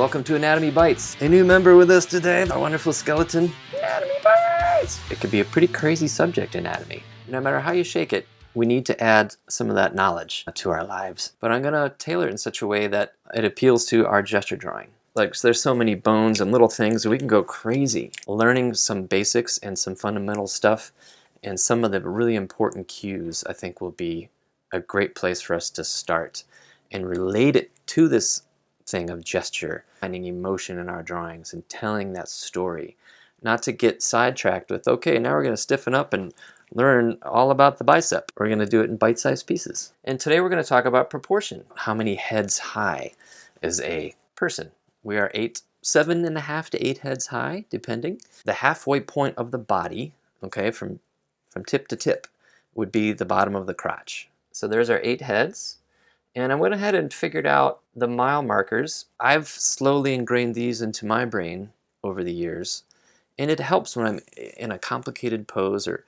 welcome to Anatomy Bites. A new member with us today, the wonderful skeleton. Anatomy Bites! It could be a pretty crazy subject, anatomy. No matter how you shake it, we need to add some of that knowledge to our lives. But I'm gonna tailor it in such a way that it appeals to our gesture drawing. Like, so there's so many bones and little things that we can go crazy learning some basics and some fundamental stuff, and some of the really important cues I think will be a great place for us to start and relate it to this thing of gesture, finding emotion in our drawings and telling that story. Not to get sidetracked with, okay, now we're going to stiffen up and learn all about the bicep. We're going to do it in bite-sized pieces. And today we're going to talk about proportion. How many heads high is a person? We are 7.5 to 8 heads high, depending. The halfway point of the body, okay, from tip to tip, would be the bottom of the crotch. So there's our 8 heads. And I went ahead and figured out the mile markers. I've slowly ingrained these into my brain over the years. And it helps when I'm in a complicated pose or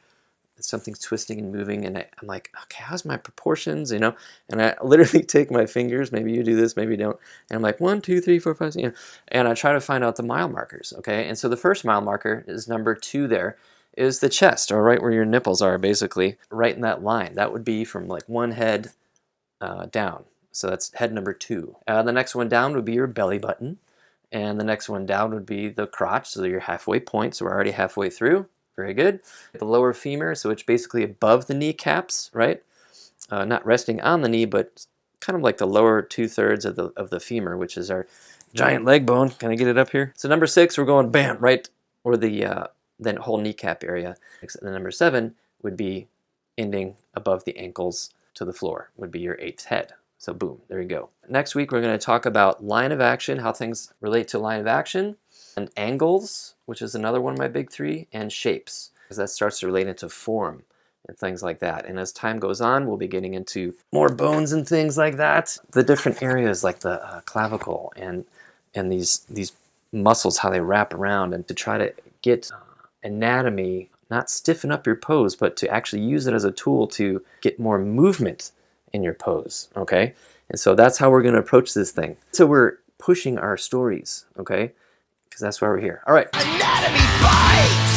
something's twisting and moving, and I'm like, okay, how's my proportions, you know? And I literally take my fingers, maybe you do this, maybe you don't, and I'm like 1, 2, 3, 4, 5, you know, and I try to find out the mile markers, okay? And so the first mile marker is number 2 there, is the chest, or right where your nipples are, basically, right in that line. That would be from like one head down. So that's head number 2. The next one down would be your belly button, and the next one down would be the crotch, so your halfway point, so we're already halfway through. Very good. The lower femur, so it's basically above the kneecaps, right? Not resting on the knee, but kind of like the lower 2/3 of the femur, which is our giant leg bone. Can I get it up here? So number 6, we're going bam, right where the whole kneecap area. And then number 7 would be ending above the ankles to the floor, would be your 8th head. So boom, there you go. Next week, we're going to talk about line of action, how things relate to line of action, and angles, which is another one of my big 3, and shapes, because that starts to relate into form and things like that. And as time goes on, we'll be getting into more bones and things like that. The different areas like the clavicle and these muscles, how they wrap around, and to try to get anatomy, not stiffen up your pose, but to actually use it as a tool to get more movement in your pose, okay? And so that's how we're going to approach this thing. So we're pushing our stories, okay? Because that's why we're here. All right. Anatomy Bites!